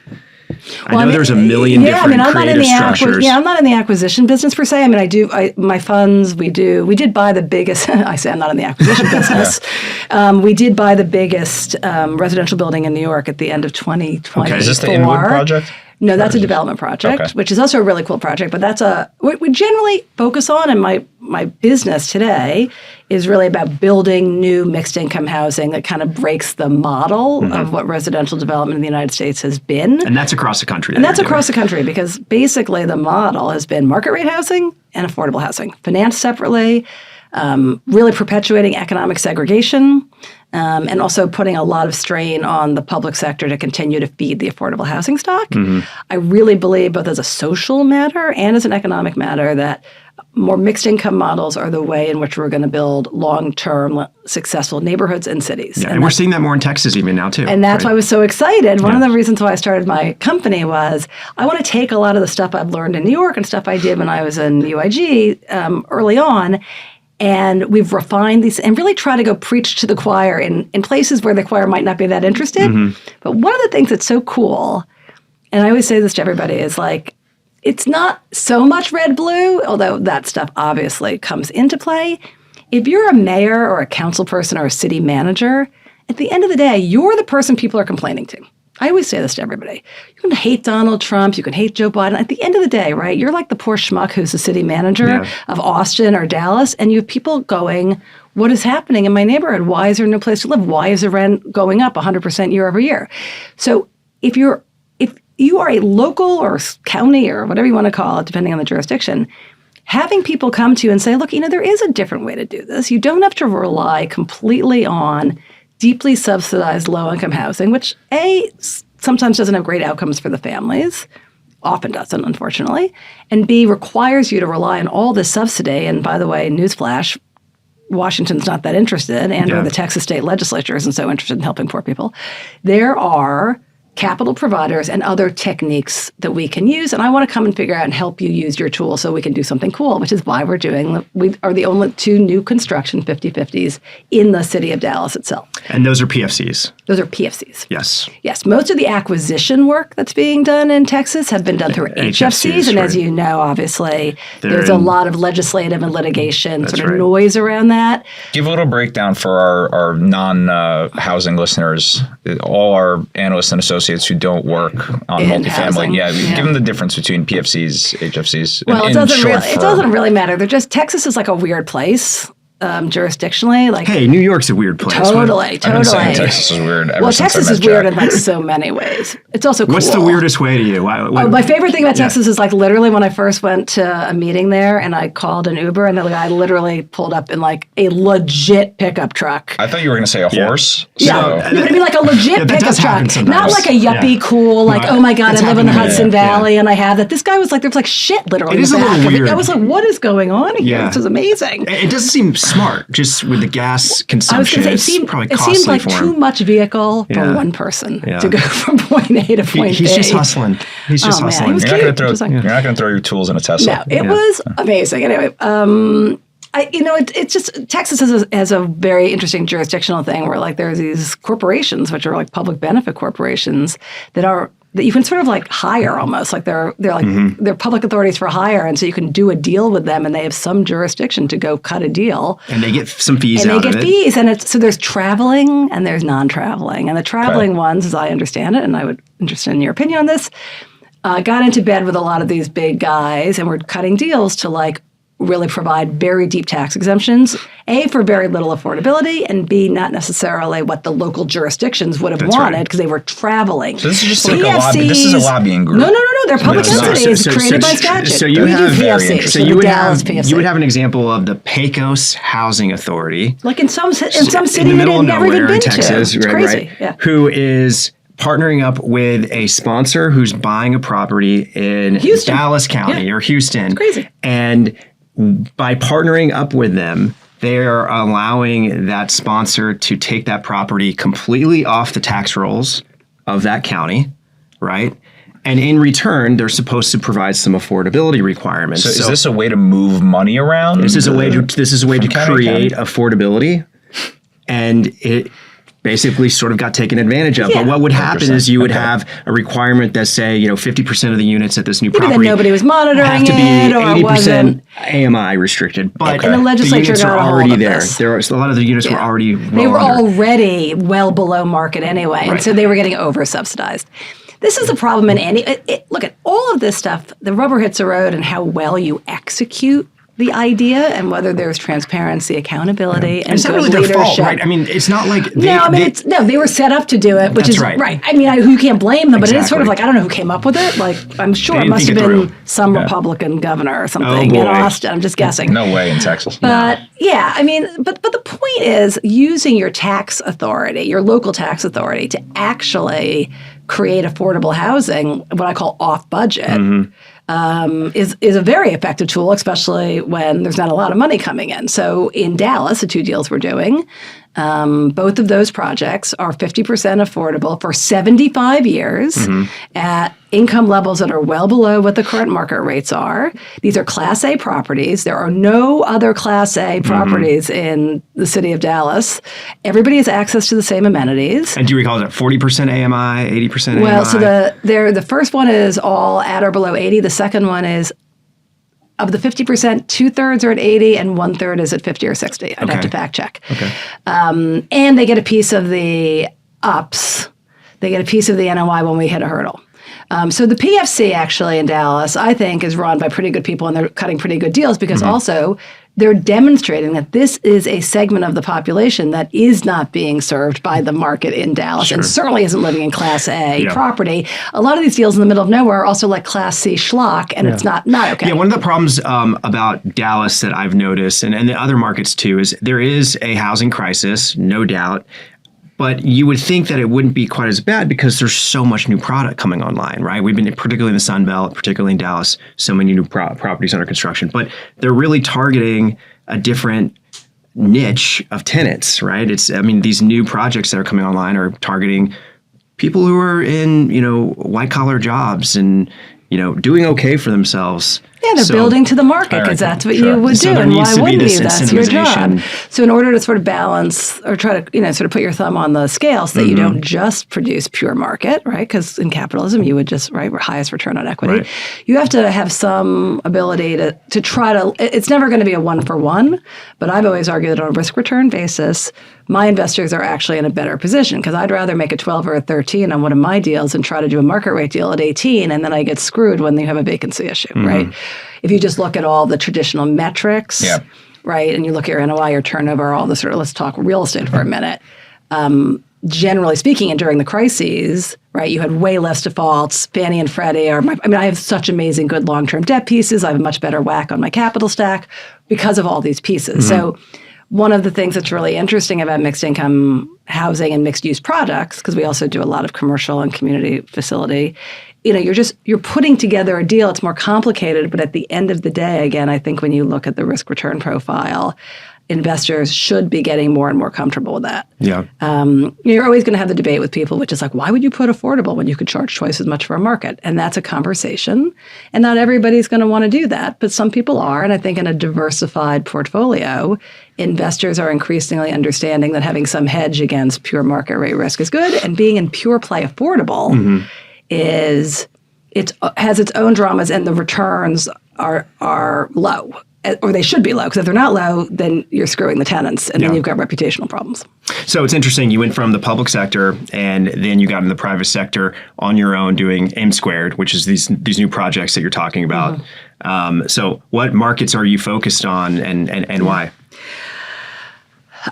I know there's a million different creative structures. I'm not in the acquisition business per se. I mean, my funds, we did buy the biggest, I say I'm not in the acquisition business. We did buy the biggest residential building in New York at the end of 2024. Okay, is this the Inwood project? No, that's a development project, which is also a really cool project. But that's what we generally focus on, and my business today is really about building new mixed income housing that kind of breaks the model of what residential development in the United States has been. And that's across the country. And that's across the country because basically the model has been market rate housing and affordable housing, financed separately, really perpetuating economic segregation, and also putting a lot of strain on the public sector to continue to feed the affordable housing stock. I really believe both as a social matter and as an economic matter that more mixed income models are the way in which we're going to build long-term successful neighborhoods and cities. Yeah, and we're seeing that more in Texas even now too. And that's why I was so excited. One of the reasons why I started my company was I want to take a lot of the stuff I've learned in New York and stuff I did when I was in UIG early on, and we've refined these and really try to go preach to the choir in places where the choir might not be that interested. But one of the things that's so cool, and I always say this to everybody, is like, it's not so much red-blue, although that stuff obviously comes into play. If you're a mayor or a council person or a city manager, at the end of the day, you're the person people are complaining to. I always say this to everybody. You can hate Donald Trump, you can hate Joe Biden. At the end of the day, right, you're like the poor schmuck who's the city manager of Austin or Dallas, and you have people going, what is happening in my neighborhood? Why is there no place to live? Why is the rent going up 100% year over year? So if you are a local or county or whatever you want to call it, depending on the jurisdiction, having people come to you and say, look, there is a different way to do this. You don't have to rely completely on deeply subsidized low-income housing, which sometimes doesn't have great outcomes for the families, often doesn't, unfortunately, and B, requires you to rely on all this subsidy. And by the way, newsflash, Washington's not that interested, or the Texas state legislature isn't so interested in helping poor people. There are capital providers and other techniques that we can use. And I want to come and figure out and help you use your tool so we can do something cool, which is why we are the only two new construction 50/50s in the city of Dallas itself. And those are PFCs. Those are PFCs. Yes. Yes. Most of the acquisition work that's being done in Texas have been done through HFCs. And as you know, obviously, there's a lot of legislative and litigation noise around that. Give a little breakdown for our non-housing listeners, all our analysts and associates who don't work on multifamily. Housing. Give them the difference between PFCs, HFCs. Well, it doesn't really matter. Texas is like a weird place. Jurisdictionally, like New York's a weird place. Totally. I've been saying Texas is weird. Texas is weird in like so many ways. It's also cool. What's the weirdest way to you? My favorite thing about Texas is like literally when I first went to a meeting there and I called an Uber and the guy literally pulled up in like a legit pickup truck. I thought you were going to say a horse. Yeah, but it'd be like a legit pickup truck, not like a yuppie cool. Like, oh my god, I live in the Hudson Valley and I have that. This guy was like, there's like shit literally. It is a little weird. I was like, what is going on here? Yeah. This is amazing. It doesn't seem smart, just with the gas consumption. It seemed like too much vehicle for one person to go from point A to point B. He's just hustling. You're not going to throw your tools in a Tesla. No, it was amazing. Anyway, It's just Texas has a very interesting jurisdictional thing where like there's these corporations which are like public benefit corporations that you can sort of like hire almost like they're public authorities for hire, and so you can do a deal with them, and they have some jurisdiction to go cut a deal, and they get some fees out of it. And they get fees, and so there's traveling and there's non-traveling, and the traveling ones, as I understand it, and I would interested in your opinion on this, got into bed with a lot of these big guys, and were cutting deals to like really provide very deep tax exemptions, A, for very little affordability, and B, not necessarily what the local jurisdictions would have wanted because they were traveling. So this is just like a lobby. This is a lobbying group. No. They're public entities created by statute. So you would have an example of the Pecos Housing Authority, like in some city that had never even been Texas, to. It's crazy. Yeah. Who is partnering up with a sponsor who's buying a property in Houston. Dallas County or Houston. It's crazy. And by partnering up with them, they are allowing that sponsor to take that property completely off the tax rolls of that county, right? And in return, they're supposed to provide some affordability requirements. So is this a way to move money around? This is a way to create affordability, and it basically sort of got taken advantage of. Yeah. But what would happen is you would have a requirement that say, 50% of the units at this new property that nobody was monitoring have to be it, or 80% AMI restricted. But and the legislature units got are already there. This. There was a lot of the units were already they were already well below market anyway, and so they were getting over subsidized. This is a problem in look at all of this stuff. The rubber hits the road and how well you execute the idea and whether there's transparency, accountability, and it's not really their fault, right? I mean, it's not like they were set up to do it, which is right. I mean, you can't blame them, but it is sort of like I don't know who came up with it. Like I'm sure it must have been some Republican governor or something in Austin. I'm just guessing. No way in Texas. But I mean, but the point is using your tax authority, your local tax authority, to actually create affordable housing, what I call off budget. Is a very effective tool, especially when there's not a lot of money coming in. So in Dallas, the two deals we're doing, both of those projects are 50% affordable for 75 years at income levels that are well below what the current market rates are. These are Class A properties. There are no other Class A properties in the city of Dallas. Everybody has access to the same amenities. And do you recall that 40% AMI, 80% AMI? Well, so the first one is all at or below 80. The second one is of the 50%, 2/3 are at 80 and 1/3 is at 50 or 60. I'd have to fact check. Okay. And they get a piece of the ups. They get a piece of the NOI when we hit a hurdle. So the PFC actually in Dallas, I think, is run by pretty good people, and they're cutting pretty good deals because also they're demonstrating that this is a segment of the population that is not being served by the market in Dallas and certainly isn't living in Class A property. A lot of these deals in the middle of nowhere are also like Class C schlock, and it's not okay. Yeah, one of the problems about Dallas that I've noticed, and the other markets too, is there is a housing crisis, no doubt. But you would think that it wouldn't be quite as bad because there's so much new product coming online, right? We've been, particularly in the Sun Belt, particularly in Dallas, so many new properties under construction. But they're really targeting a different niche of tenants, right? These new projects that are coming online are targeting people who are in, white collar jobs and, doing okay for themselves. Yeah, they're building to the market because that's what you would do. And why wouldn't you? That's your job. So in order to sort of balance or try to, sort of put your thumb on the scale so that you don't just produce pure market, right? Because in capitalism, you would just, highest return on equity. Right. You have to have some ability to try to, it's never going to be a 1-for-1, but I've always argued that on a risk return basis, my investors are actually in a better position because I'd rather make a 12 or a 13 on one of my deals and try to do a market rate deal at 18, and then I get screwed when you have a vacancy issue, right? If you just look at all the traditional metrics, right, and you look at your NOI, your turnover, all the sort of, let's talk real estate for a minute. Generally speaking, and during the crises, right, you had way less defaults. Fannie and Freddie I have such amazing good long-term debt pieces. I have a much better whack on my capital stack because of all these pieces. So one of the things that's really interesting about mixed income housing and mixed use products, because we also do a lot of commercial and community facility, you're putting together a deal. It's more complicated, but at the end of the day, again, I think when you look at the risk return profile, investors should be getting more and more comfortable with that. Yeah. You're always going to have the debate with people, which is like, why would you put affordable when you could charge twice as much for a market? And that's a conversation. And not everybody's going to want to do that, but some people are. And I think in a diversified portfolio, investors are increasingly understanding that having some hedge against pure market rate risk is good. And being in pure play affordable has its own dramas, and the returns are low. Or they should be low, because if they're not low, then you're screwing the tenants, and then you've got reputational problems. So it's interesting. You went from the public sector, and then you got in the private sector on your own doing M squared, which is these new projects that you're talking about. So what markets are you focused on, and why?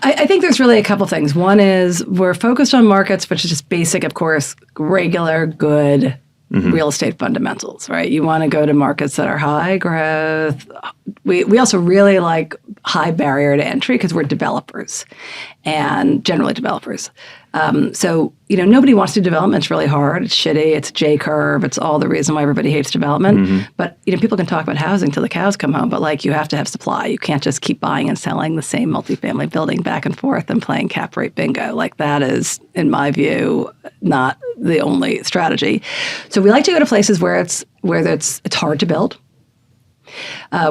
I think there's really a couple things. One is we're focused on markets, which is just basic, of course, regular, good real estate fundamentals, right? You want to go to markets that are high growth. We also really like high barrier to entry because we're developers, and generally developers. So, nobody wants to do development. It's really hard. It's shitty. It's J-curve. It's all the reason why everybody hates development. But, people can talk about housing till the cows come home, but you have to have supply. You can't just keep buying and selling the same multifamily building back and forth and playing cap rate bingo. That is, in my view, not the only strategy. So we like to go to places where it's hard to build.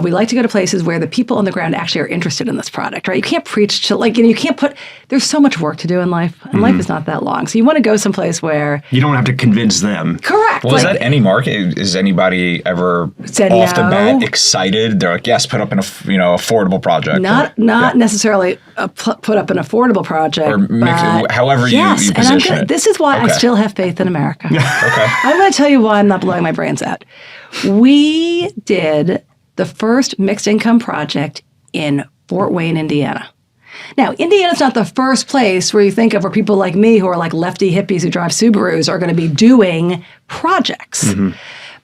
We like to go to places where the people on the ground actually are interested in this product, right? You can't preach to, you can't there's so much work to do in life, and life is not that long. So you want to go someplace where... You don't have to convince them. Correct. Well, is that any market? Is anybody ever said off the no? bat excited? They're like, yes, put up an affordable project. Not necessarily put up an affordable project. Or mix it, however you position it. This is why I still have faith in America. Okay. I'm going to tell you why I'm not blowing my brains out. We did the first mixed income project in Fort Wayne, Indiana. Now, Indiana's not the first place where you think of where people like me who are like lefty hippies who drive Subarus are going to be doing projects.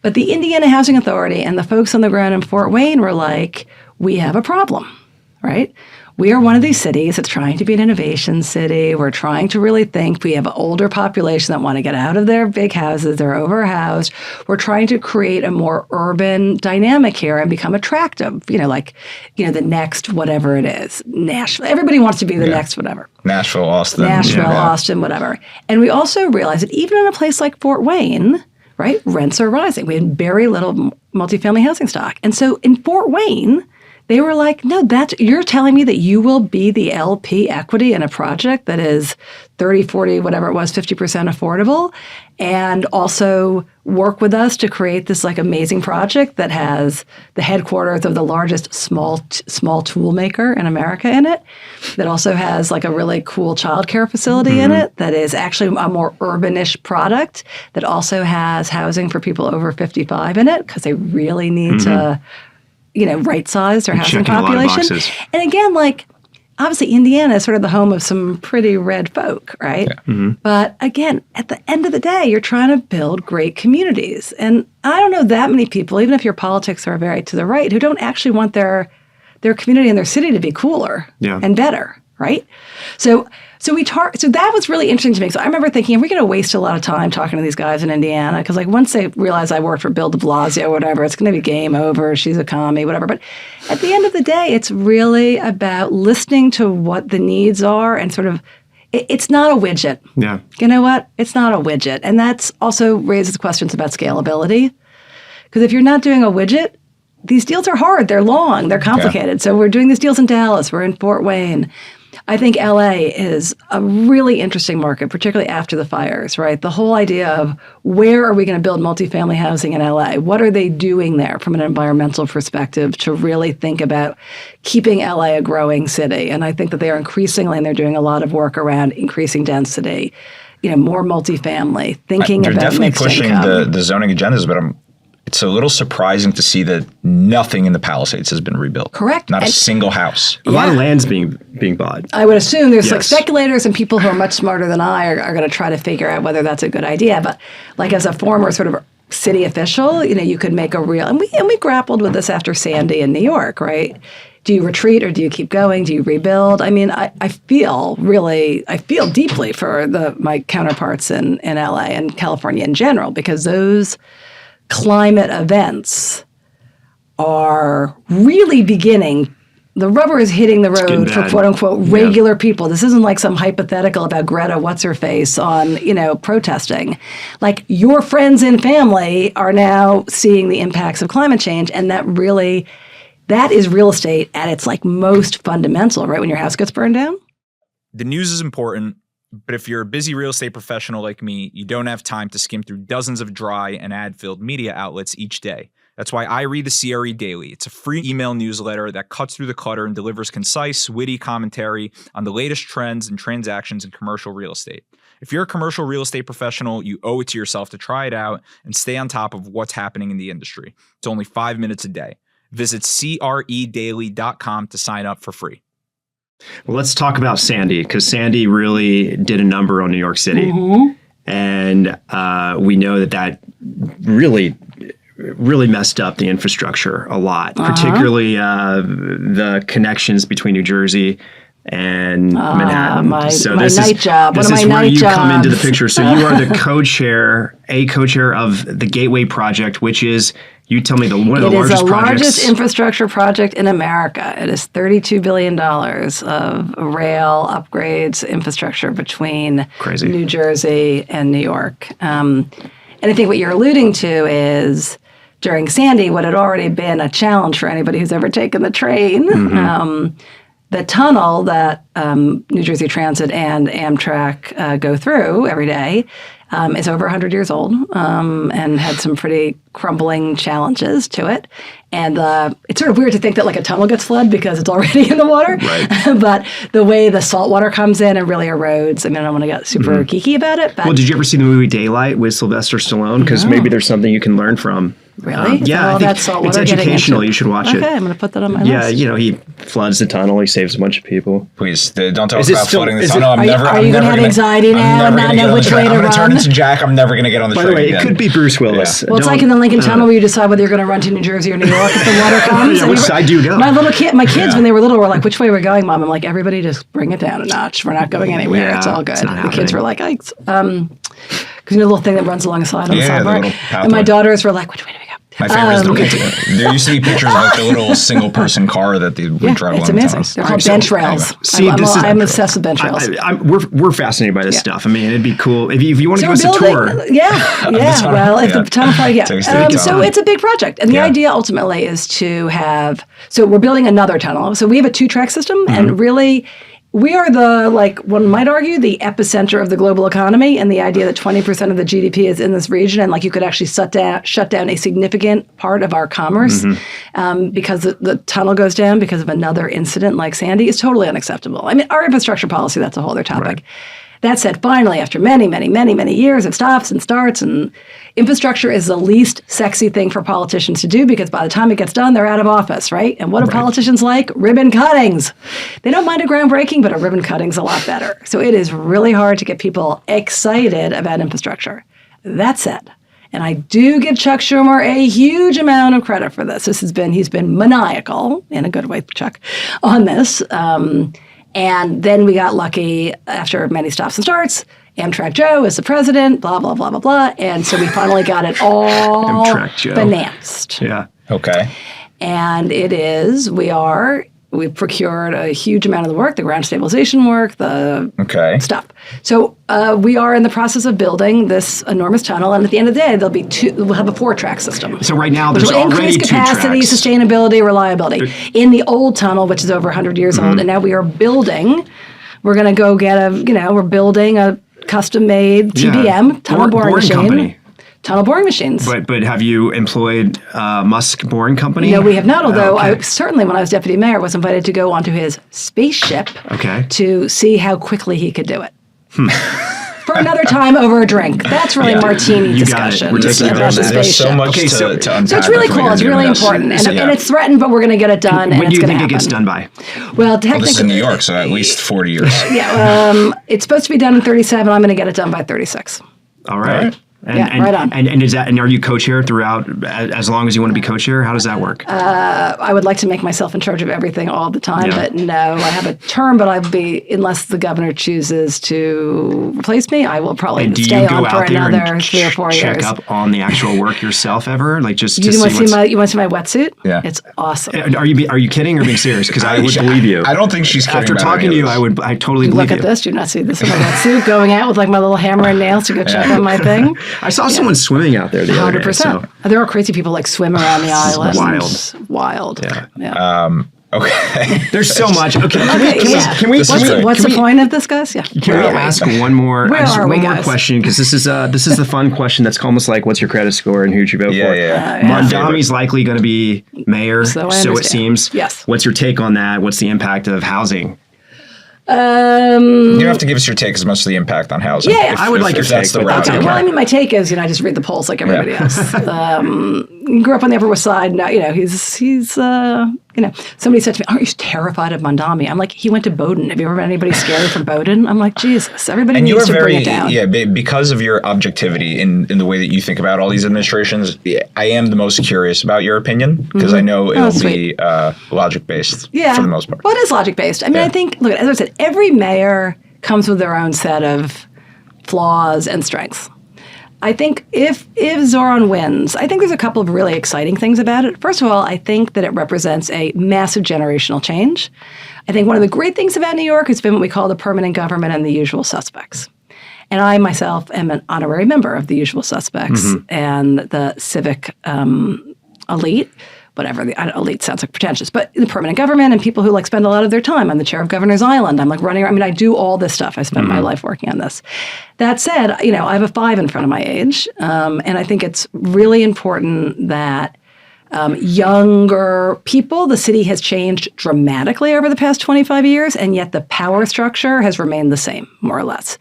But the Indiana Housing Authority and the folks on the ground in Fort Wayne were like, we have a problem, right? We are one of these cities that's trying to be an innovation city. We're trying to really think. We have an older population that want to get out of their big houses. They're overhoused. We're trying to create a more urban dynamic here and become attractive. The next whatever it is. Nashville. Everybody wants to be the next whatever. Nashville, Austin. Austin, whatever. And we also realized that even in a place like Fort Wayne, right, rents are rising. We had very little multifamily housing stock. And so in Fort Wayne, they were like, no, you're telling me that you will be the LP equity in a project that is 30, 40, whatever it was, 50% affordable, and also work with us to create this amazing project that has the headquarters of the largest small tool maker in America in it, that also has a really cool childcare facility in it, that is actually a more urbanish product, that also has housing for people over 55 in it, because they really need to right-size their housing population. And again, obviously Indiana is sort of the home of some pretty red folk, right? Yeah. But again, at the end of the day, you're trying to build great communities. And I don't know that many people, even if your politics are very to the right, who don't actually want their community and their city to be cooler and better, right? So that was really interesting to me. So I remember thinking, are we going to waste a lot of time talking to these guys in Indiana? Because once they realize I worked for Bill de Blasio or whatever, it's going to be game over. She's a commie, whatever. But at the end of the day, it's really about listening to what the needs are and sort of, it's not a widget. Yeah. You know what? It's not a widget. And that's also raises questions about scalability. Because if you're not doing a widget, these deals are hard. They're long. They're complicated. Yeah. So we're doing these deals in Dallas. We're in Fort Wayne. I think LA is a really interesting market, particularly after the fires, right? The whole idea of where are we going to build multifamily housing in LA? What are they doing there from an environmental perspective to really think about keeping LA a growing city? And I think that they are increasingly, and they're doing a lot of work around increasing density, more multifamily, thinking about mixed income. They're definitely pushing the zoning agendas, but it's a little surprising to see that nothing in the Palisades has been rebuilt. Correct. Not a single house. A lot of land's being bought. I would assume there's speculators and people who are much smarter than I are going to try to figure out whether that's a good idea. But as a former sort of city official, you could make a real, and we grappled with this after Sandy in New York, right? Do you retreat or do you keep going? Do you rebuild? I mean, I feel deeply for my counterparts in LA and California in general, because those climate events are really beginning the rubber is hitting the road for quote unquote regular people. This isn't like some hypothetical about Greta what's her face on, protesting. Like your friends and family are now seeing the impacts of climate change, and that is real estate at its like most fundamental, right? When your house gets burned down. The news is important, but if you're a busy real estate professional like me, you don't have time to skim through dozens of dry and ad-filled media outlets each day. That's why I read the CRE Daily. It's a free email newsletter that cuts through the clutter and delivers concise, witty commentary on the latest trends and transactions in commercial real estate. If you're a commercial real estate professional, you owe it to yourself to try it out and stay on top of what's happening in the industry. It's only 5 minutes a day. Visit credaily.com to sign up for free. Well, let's talk about Sandy, because Sandy really did a number on New York City. Mm-hmm. And we know that really messed up the infrastructure a lot, particularly the connections between New Jersey and Manhattan. My this night is, job. This One of is my where night you jobs. come into the picture. So you are the co-chair of the Gateway Project, which is, you tell me, one of the largest projects. It is the largest infrastructure project in America. It is $32 billion of rail upgrades, infrastructure between New Jersey and New York. And I think what you're alluding to is, during Sandy, what had already been a challenge for anybody who's ever taken the train, the tunnel that New Jersey Transit and Amtrak go through every day is over 100 years old and had some pretty crumbling challenges to it. And it's sort of weird to think that like a tunnel gets flooded because it's already in the water. Right. But the way the salt water comes in and really erodes, I mean, I don't want to get super geeky about it. But, well, did you ever see the movie Daylight with Sylvester Stallone? Because maybe there's something you can learn from. Really? Yeah, I think it's educational. You should watch it. Okay, I'm going to put that on my list. Yeah, he floods the tunnel. He saves a bunch of people. Please, don't talk about flooding the tunnel. Are you going to have anxiety now and not know which way to run? I'm going to turn into Jack. I'm never going to get on the train. By the way, it could be Bruce Willis. Yeah. Well, it's like in the Lincoln Tunnel where you decide whether you're going to run to New Jersey or New York if the water comes. Which side do you go? My kids, when they were little, were like, "Which way are we going, Mom?" I'm like, "Everybody just bring it down a notch. We're not going anywhere. It's all good." The kids were like, "Because the little thing that runs alongside on the sidewalk." And my daughters were like, "Which way do we go?" My favorite is there used to be pictures of like the little single-person car that they would drive along it's amazing. They're called bench rails. I'm obsessed with bench rails. We're fascinated by this stuff. I mean, it'd be cool if you want to give us a tour. Yeah. Well, if the tunnel project, so it's a big project, and the idea ultimately is to have. So we're building another tunnel. So we have a 2-track system, and really, we are one might argue, the epicenter of the global economy, and the idea that 20% of the GDP is in this region, and you could actually shut down a significant part of our commerce because the tunnel goes down because of another incident like Sandy is totally unacceptable. I mean, our infrastructure policy, that's a whole other topic. Right. That said, finally, after many, many, many, many years of stops and starts, and infrastructure is the least sexy thing for politicians to do because by the time it gets done, they're out of office, right? And what do politicians like? Ribbon cuttings. They don't mind a groundbreaking, but a ribbon cutting's a lot better. So it is really hard to get people excited about infrastructure. That said, and I do give Chuck Schumer a huge amount of credit for this. He's been maniacal, in a good way, Chuck, on this. And then we got lucky after many stops and starts. Amtrak Joe is the president, blah, blah, blah, blah, blah. And so we finally got it all financed. Yeah. Okay. And we've procured a huge amount of the work, the ground stabilization work, the stuff. So we are in the process of building this enormous tunnel, and at the end of the day, we'll have a 4-track system. So right now, there's already 2 tracks. Capacity, sustainability, reliability. In the old tunnel, which is over 100 years old, and now we are building. We're going to go get we're building a custom-made TBM tunnel boring machine. Company. Tunnel boring machines. But have you employed Musk Boring Company? No, we have not, although I certainly, when I was deputy mayor, was invited to go onto his spaceship to see how quickly he could do it. For another time over a drink. That's really martini discussion. We're taking there's so much to unpack. So it's really cool. It's really important. And it's threatened, but we're going to get it done. When do you think it gets done by? Well, technically. This is in New York, so at least 40 years. It's supposed to be done in 37. I'm going to get it done by 36. All right. Right on. And are you co-chair throughout, as long as you want to be co-chair? How does that work? I would like to make myself in charge of everything all the time, but no, I have a term, but unless the governor chooses to replace me, I will probably stay on for another 3 or 4 years. Check up on the actual work yourself ever? Like just you want to see my wetsuit? Yeah. It's awesome. Are you kidding or being serious? Because I would believe you. I don't think she's kidding. After talking to you, I totally believe you. Look at this. Do you not see this in my wetsuit? Going out with like my little hammer and nails to go check on my thing. I saw someone swimming out there the other day. 100%. There are crazy people like swim around the island. Wild. Yeah. Okay. There's so much. Okay. What's the point of this, guys? Yeah. Can we ask one more? Question? Because this is the fun question. That's almost like, what's your credit score and who'd you vote for? Mondami's likely going to be mayor, so it seems. Yes. What's your take on that? What's the impact of housing? You don't have to give us your take as much as the impact on housing. Yeah, I would like your take. Okay. Well, I mean, my take is, I just read the polls like everybody else. Grew up on the Upper West Side. Now, he's somebody said to me, "Aren't you terrified of Mondami?" I'm like, he went to Bowdoin. Have you ever met anybody scary from Bowdoin? I'm like, Jesus, everybody needs to bring it down. Yeah, because of your objectivity in the way that you think about all these administrations, I am the most curious about your opinion because I know it'll be logic-based for the most part. Well, it is logic-based. I mean, I think, look, as I said, every mayor comes with their own set of flaws and strengths. I think if Zoran wins, I think there's a couple of really exciting things about it. First of all, I think that it represents a massive generational change. I think one of the great things about New York has been what we call the permanent government and the usual suspects. And I myself am an honorary member of the usual suspects and the civic elite. Whatever, the elite sounds like pretentious, but the permanent government and people who spend a lot of their time. I'm the chair of Governor's Island. I'm running around. I mean, I do all this stuff. I spent my life working on this. That said, I have a 5 in front of my age. And I think it's really important that younger people, the city has changed dramatically over the past 25 years, and yet the power structure has remained the same, more or less.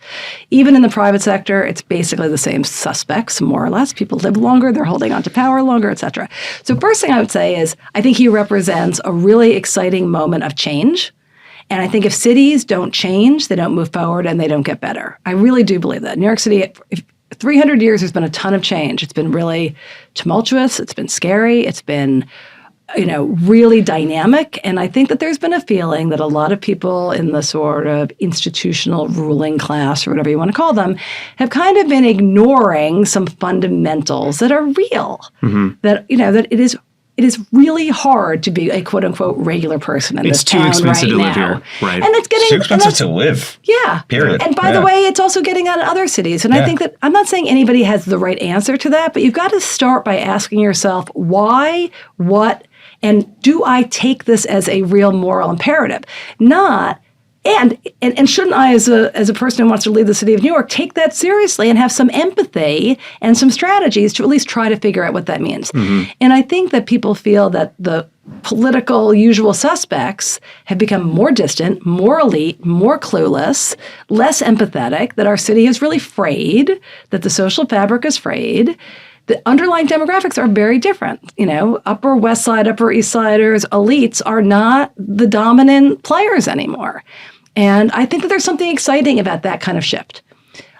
Even in the private sector, it's basically the same suspects, more or less. People live longer, they're holding on to power longer, et cetera. So first thing I would say is I think he represents a really exciting moment of change. And I think if cities don't change, they don't move forward and they don't get better. I really do believe that. New York City, 300 years, there's been a ton of change. It's been really tumultuous. It's been scary. It's been, really dynamic. And I think that there's been a feeling that a lot of people in the sort of institutional ruling class, or whatever you want to call them, have kind of been ignoring some fundamentals that are real. That, that it is really hard to be a quote unquote regular person in this town right now. It's too expensive to live here, right? And it's getting too expensive to live. Yeah. Period. And by the way, it's also getting out of other cities. And I think that I'm not saying anybody has the right answer to that, but you've got to start by asking yourself why, what, and do I take this as a real moral imperative? Not. And shouldn't I, as a person who wants to lead the city of New York, take that seriously and have some empathy and some strategies to at least try to figure out what that means? And I think that people feel that the political usual suspects have become more distant, more elite, more clueless, less empathetic, that our city is really frayed, that the social fabric is frayed. The underlying demographics are very different. Upper West Side, Upper East Siders, elites are not the dominant players anymore. And I think that there's something exciting about that kind of shift.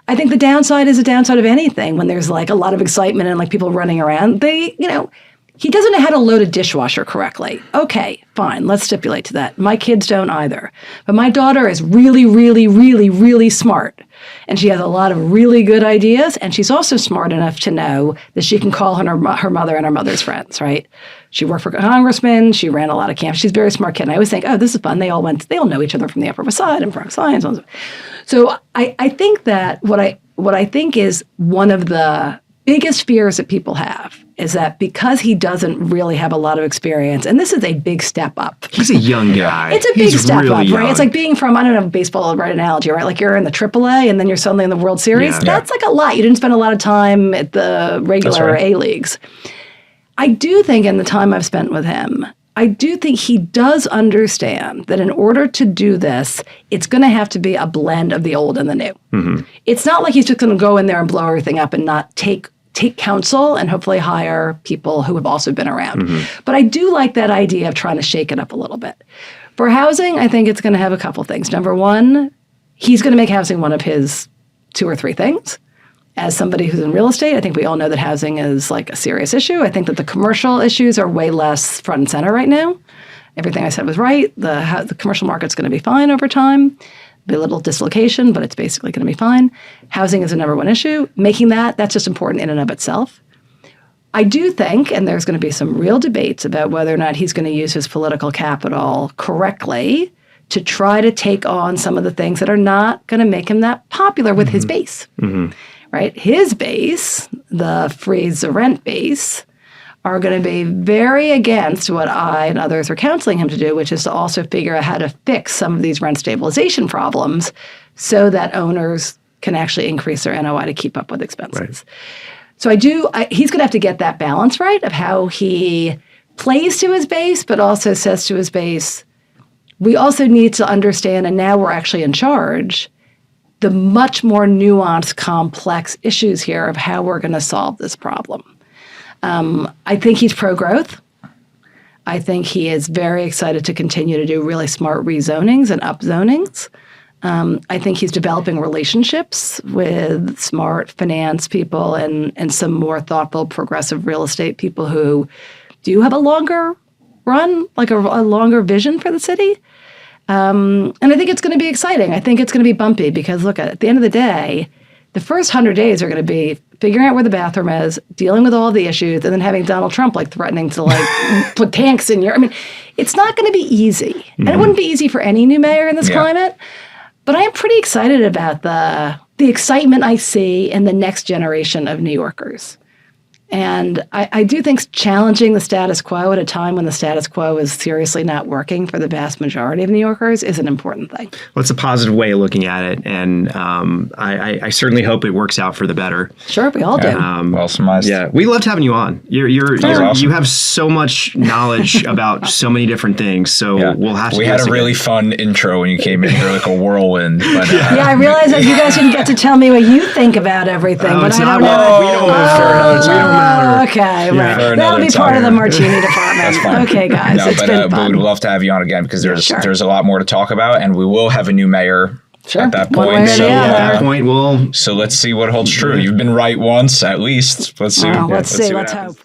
I think the downside is a downside of anything when there's a lot of excitement and people running around. He doesn't know how to load a dishwasher correctly. Okay, fine, let's stipulate to that. My kids don't either. But my daughter is really, really, really, really smart. And she has a lot of really good ideas. And she's also smart enough to know that she can call her mother and her mother's friends, right? She worked for a congressman. She ran a lot of camps. She's a very smart kid. And I always think, oh, this is fun. They all know each other from the Upper West Side and Bronx Science. So I think that what I think is one of the biggest fears that people have is that because he doesn't really have a lot of experience, and this is a big step up. He's a young guy. It's a big step up, right? It's like being from, I don't know, baseball, right analogy, right? Like you're in the AAA and then you're suddenly in the World Series. That's a lot. You didn't spend a lot of time at the regular A-leagues. I do think in the time I've spent with him, I do think he does understand that in order to do this, it's going to have to be a blend of the old and the new. It's not like he's just going to go in there and blow everything up and not take counsel and hopefully hire people who have also been around. But I do like that idea of trying to shake it up a little bit. For housing, I think it's going to have a couple things. Number one, he's going to make housing one of his 2 or 3 things. As somebody who's in real estate, I think we all know that housing is like a serious issue. I think that the commercial issues are way less front and center right now. Everything I said was right. The commercial market's going to be fine over time. Be a little dislocation, but it's basically going to be fine. Housing is the number one issue. Making that's just important in and of itself. I do think, and there's going to be some real debates about whether or not he's going to use his political capital correctly to try to take on some of the things that are not going to make him that popular with his base. Right? His base, the freeze the rent base, are going to be very against what I and others are counseling him to do, which is to also figure out how to fix some of these rent stabilization problems so that owners can actually increase their NOI to keep up with expenses. Right. So he's going to have to get that balance right of how he plays to his base, but also says to his base, we also need to understand, and now we're actually in charge, the much more nuanced, complex issues here of how we're going to solve this problem. I think he's pro-growth. I think he is very excited to continue to do really smart rezonings and upzonings. I think he's developing relationships with smart finance people and some more thoughtful, progressive real estate people who do have a longer run, like a longer vision for the city. And I think it's going to be exciting. I think it's going to be bumpy because, look, at the end of the day, the first 100 days are going to be figuring out where the bathroom is, dealing with all the issues, and then having Donald Trump threatening to put tanks in your. I mean, it's not going to be easy, and it wouldn't be easy for any new mayor in this climate. But I am pretty excited about the excitement I see in the next generation of New Yorkers. And I do think challenging the status quo at a time when the status quo is seriously not working for the vast majority of New Yorkers is an important thing. Well, it's a positive way of looking at it. And I certainly hope it works out for the better. Sure, we all do. Well surmised. Yeah, we loved having you on. You have so much knowledge about so many different things. So we'll have to. We had a really fun intro when you came in. You're like a whirlwind. But, I realize that you guys didn't get to tell me what you think about everything. But I don't know. We don't matter. Okay, right. That'll be part of the martini department. That's fine. Okay, guys, it's been fun. But we'd love to have you on again because there's a lot more to talk about, and we will have a new mayor at that point. So let's see what holds true. You've been right once, at least. Let's see. Let's hope.